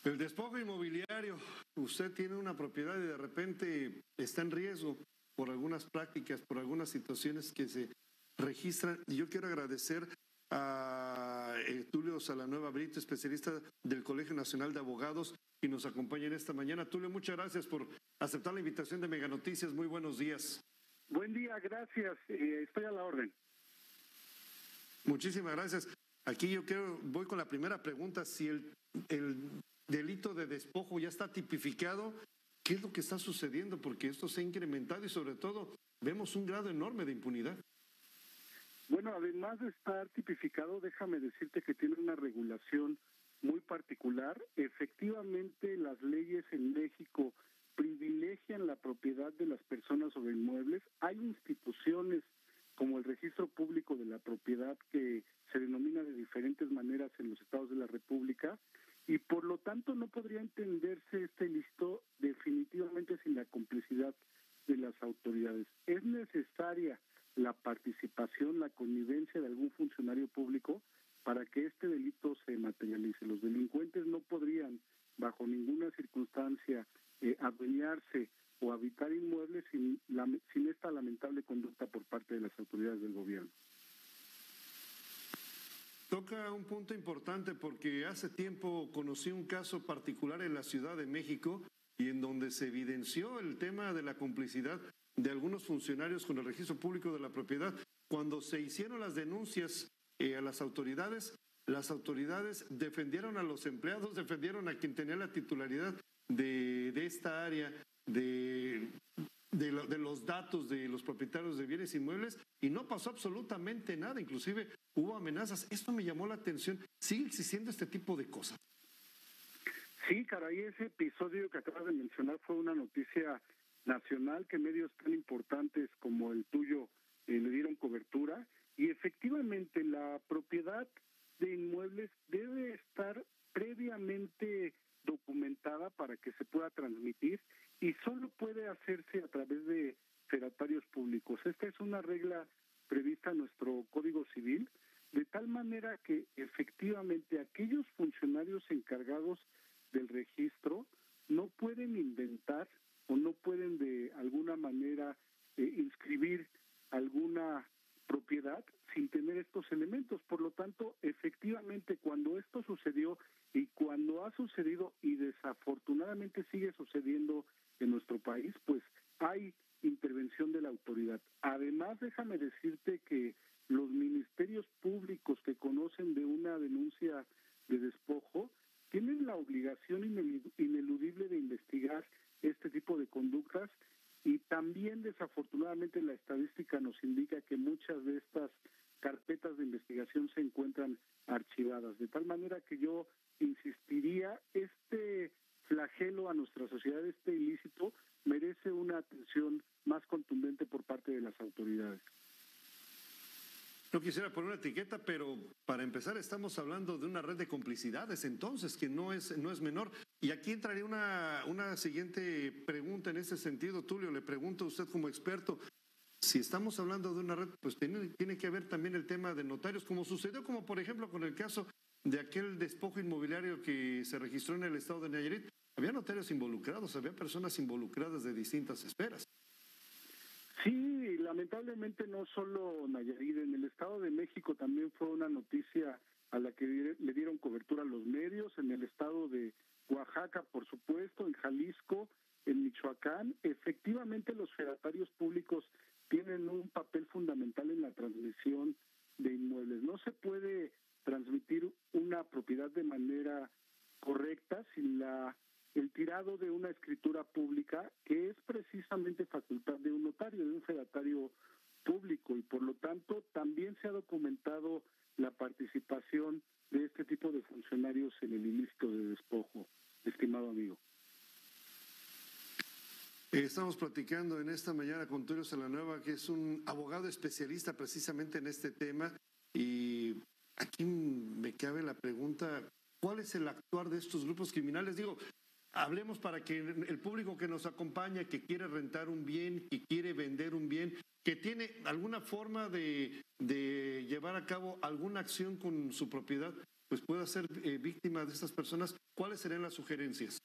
El despojo inmobiliario, usted tiene una propiedad y de repente está en riesgo por algunas prácticas, por algunas situaciones que se registran. Y yo quiero agradecer a Tulio Salanueva Brito, especialista del Colegio Nacional de Abogados, y nos acompaña en esta mañana. Tulio, muchas gracias por aceptar la invitación de Mega Noticias. Muy buenos días. Buen día, gracias. Estoy a la orden. Muchísimas gracias. Aquí voy con la primera pregunta. Si el delito de despojo ya está tipificado, ¿qué es lo que está sucediendo? Porque esto se ha incrementado y sobre todo vemos un grado enorme de impunidad. Bueno, además de estar tipificado, déjame decirte que tiene una regulación muy particular. Efectivamente, las leyes en México privilegian la propiedad de las personas sobre inmuebles. Hay instituciones como el Registro Público de la Propiedad que se denomina de diferentes maneras en los estados de la República y por lo tanto no podría entenderse este ilícito definitivamente sin la complicidad de las autoridades. Es necesaria la participación, la connivencia de algún funcionario público para que este delito se materialice. Los delincuentes no podrían, bajo ninguna circunstancia, adueñarse o habitar inmuebles sin esta lamentable conducta por parte de las autoridades del gobierno. Toca un punto importante porque hace tiempo conocí un caso particular en la Ciudad de México y en donde se evidenció el tema de la complicidad de algunos funcionarios con el Registro Público de la Propiedad. Cuando se hicieron las denuncias a las autoridades defendieron a los empleados, defendieron a quien tenía la titularidad de esta área, de los datos de los propietarios de bienes inmuebles y no pasó absolutamente nada, inclusive hubo amenazas. Esto me llamó la atención. ¿Sigue existiendo este tipo de cosas? Sí, caray, ese episodio que acabas de mencionar fue una noticia nacional que medios tan importantes como el tuyo le dieron cobertura y efectivamente la propiedad de inmuebles debe estar previamente documentada para que se pueda transmitir y solo puede hacerse a través de fedatarios públicos. Esta es una regla prevista en nuestro Código Civil, de tal manera que efectivamente aquellos funcionarios encargados del registro no pueden inventar o no pueden de alguna manera inscribir alguna propiedad sin tener estos elementos. Por lo tanto, efectivamente, cuando esto sucedió y cuando ha sucedido y desafortunadamente sigue sucediendo en nuestro país, pues hay intervención de la autoridad. Además, déjame decirte que los ministerios públicos que conocen de una denuncia de despojo tienen la obligación ineludible de investigar este tipo de conductas y también desafortunadamente la estadística nos indica que muchas de estas carpetas de investigación se encuentran archivadas, de tal manera que yo insistiría, este flagelo a nuestra sociedad, este ilícito, merece una atención más contundente por parte de las autoridades. No quisiera poner una etiqueta, pero para empezar estamos hablando de una red de complicidades, entonces, que no es menor. Y aquí entraría una siguiente pregunta en ese sentido, Tulio. Le pregunto a usted como experto, si estamos hablando de una red, pues tiene que haber también el tema de notarios, como sucedió, como por ejemplo con el caso de aquel despojo inmobiliario que se registró en el estado de Nayarit. Había notarios involucrados, había personas involucradas de distintas esferas. Sí, lamentablemente no solo Nayarit, en el Estado de México también fue una noticia a la que le dieron cobertura a los medios, en el estado de Oaxaca, por supuesto, en Jalisco, en Michoacán. Efectivamente, los fedatarios públicos tienen un papel fundamental en la transmisión de inmuebles. No se puede transmitir una propiedad de manera correcta sin el tirado de una escritura pública, que es precisamente facultad de un notario, de un fedatario público, y por lo tanto también se ha documentado la participación de este tipo de funcionarios en el ilícito de despojo, estimado amigo. Estamos platicando en esta mañana con Tulio Salanueva, que es un abogado especialista precisamente en este tema, y aquí me cabe la pregunta, ¿cuál es el actuar de estos grupos criminales? Digo, hablemos para que el público que nos acompaña, que quiere rentar un bien, que quiere vender un bien, que tiene alguna forma de llevar a cabo alguna acción con su propiedad, pues pueda ser víctima de estas personas. ¿Cuáles serían las sugerencias?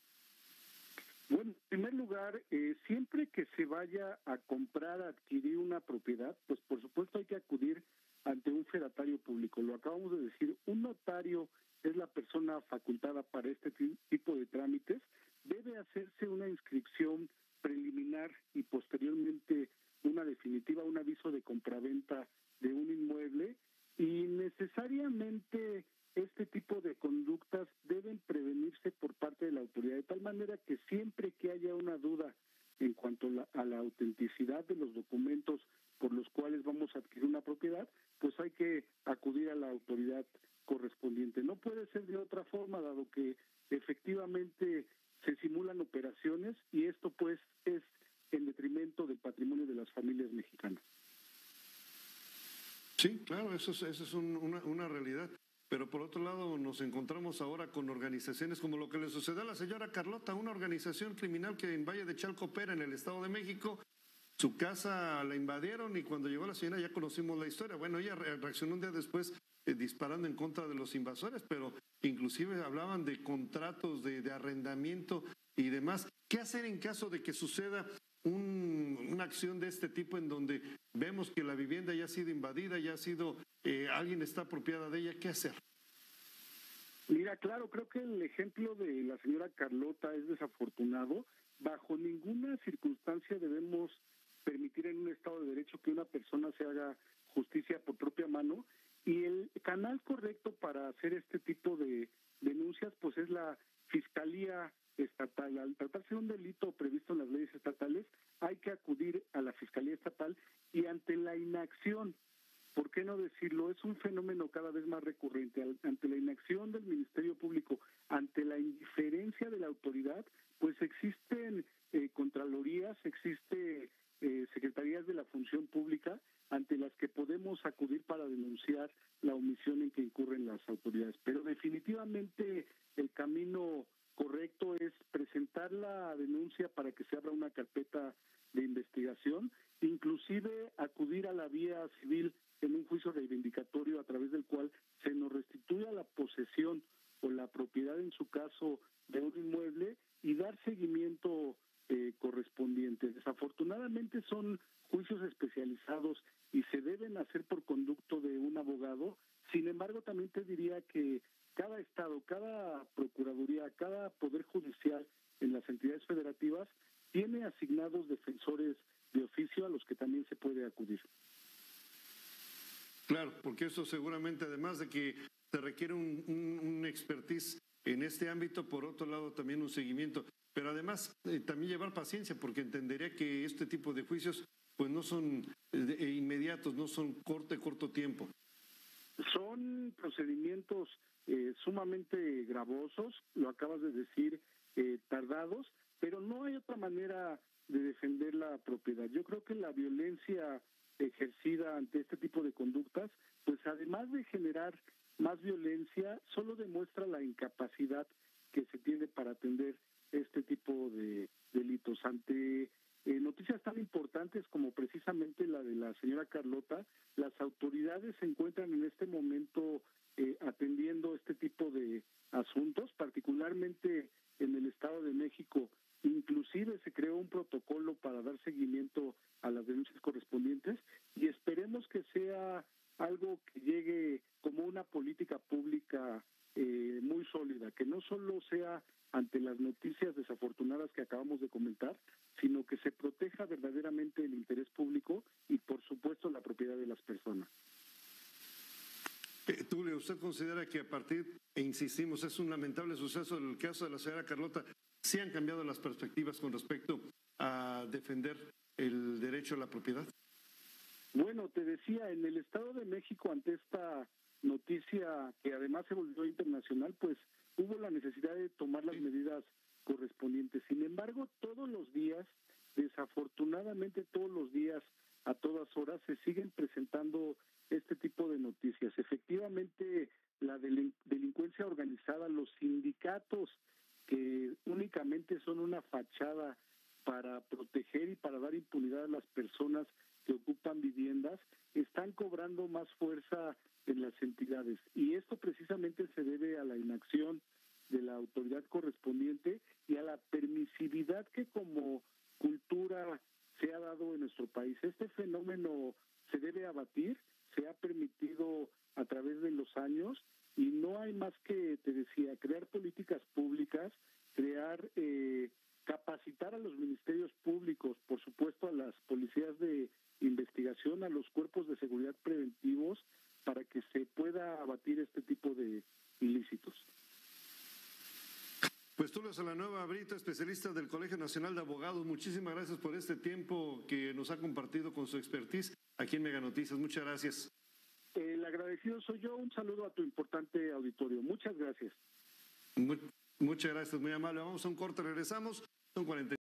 Bueno, en primer lugar, siempre que se vaya a comprar, a adquirir una propiedad, pues por supuesto hay que acudir ante un fedatario público. Lo acabamos de decir, un notario es la persona facultada para este tipo de trámites. Debe hacerse una inscripción preliminar y posteriormente una definitiva, un aviso de compraventa de un inmueble, y necesariamente este tipo de conductas deben prevenirse por parte de la autoridad, de tal manera que siempre que haya una duda en cuanto a la autenticidad de los documentos por los cuales vamos a adquirir una propiedad, pues hay que acudir a la autoridad correspondiente. No puede ser de otra forma, dado que efectivamente se simulan operaciones y esto pues es en detrimento del patrimonio de las familias mexicanas. Sí, claro, eso es una realidad. Pero por otro lado nos encontramos ahora con organizaciones como lo que le sucedió a la señora Carlota, una organización criminal que en Valle de Chalco opera en el Estado de México. Su casa la invadieron y cuando llegó la señora ya conocimos la historia. Bueno, ella reaccionó un día después disparando en contra de los invasores, pero inclusive hablaban de contratos de arrendamiento y demás. ¿Qué hacer en caso de que suceda una acción de este tipo en donde vemos que la vivienda ya ha sido invadida, ya ha sido, alguien está apropiada de ella? ¿Qué hacer? Mira, claro, creo que el ejemplo de la señora Carlota es desafortunado. Bajo ninguna circunstancia debemos permitir en un Estado de Derecho que una persona se haga justicia por propia mano, y el canal correcto para hacer este tipo de denuncias pues es la Fiscalía Estatal. Al tratarse de un delito previsto en las leyes estatales, hay que acudir a la Fiscalía Estatal y ante la inacción, ¿por qué no decirlo? Es un fenómeno cada vez más recurrente. Ante la inacción del Ministerio Público, ante la indiferencia de la autoridad, pues existen contralorías, existe secretarías de la función pública ante las que podemos acudir para denunciar la omisión en que incurren las autoridades. Pero definitivamente el camino correcto es presentar la denuncia para que se abra una carpeta de investigación, inclusive acudir a la vía civil en un juicio reivindicatorio a través del cual se nos restituya la posesión o la propiedad, en su caso, de un inmueble y dar seguimiento correspondiente. Desafortunadamente son juicios especializados y se deben hacer por conducto de un abogado. Sin embargo, también te diría que cada estado, cada procuraduría, cada poder judicial en las entidades federativas tiene asignados defensores de oficio a los que también se puede acudir. Claro, porque eso seguramente, además de que se requiere un expertise en este ámbito, por otro lado también un seguimiento, pero además también llevar paciencia, porque entendería que este tipo de juicios pues no son inmediatos, no son corto tiempo. Son procedimientos sumamente gravosos, lo acabas de decir, tardados, pero no hay otra manera de defender la propiedad. Yo creo que la violencia ejercida ante este tipo de conductas, pues además de generar más violencia, solo demuestra la incapacidad que se tiene para atender este tipo de delitos. Ante noticias tan importantes como precisamente la de la señora Carlota, las autoridades se encuentran en este momento atendiendo este tipo de asuntos, particularmente en el Estado de México. Inclusive se creó un protocolo para dar seguimiento a las denuncias correspondientes y esperemos que sea algo que llegue como una política pública muy sólida, que no solo sea ante las noticias desafortunadas que acabamos de comentar, sino que se proteja verdaderamente el interés público y, por supuesto, la propiedad de las personas. Tulio, ¿usted considera que a partir, e insistimos, es un lamentable suceso en el caso de la señora Carlota, sí han cambiado las perspectivas con respecto a defender el derecho a la propiedad? Bueno, te decía, en el Estado de México, ante esta noticia que además se volvió internacional, pues hubo la necesidad de tomar las medidas correspondientes. Sin embargo, todos los días, desafortunadamente todos los días, a todas horas, se siguen presentando este tipo de noticias. Efectivamente, la delincuencia organizada, los sindicatos que únicamente aprovechada para proteger y para dar impunidad a las personas que ocupan viviendas, están cobrando más fuerza en las entidades. Y esto precisamente se debe a la inacción de la autoridad correspondiente y a la permisividad que como cultura se ha dado en nuestro país. Este fenómeno se debe abatir, se ha permitido a través de los años y no hay más que, te decía, crear políticas públicas, capacitar a los ministerios públicos, por supuesto a las policías de investigación, a los cuerpos de seguridad preventivos, para que se pueda abatir este tipo de ilícitos. Pues Tulio Salanueva Brito, especialista del Colegio Nacional de Abogados, muchísimas gracias por este tiempo que nos ha compartido con su expertise aquí en Mega Noticias. Muchas gracias. El agradecido soy yo. Un saludo a tu importante auditorio. Muchas gracias. Muchas gracias, muy amable. Vamos a un corte, regresamos. Son 40.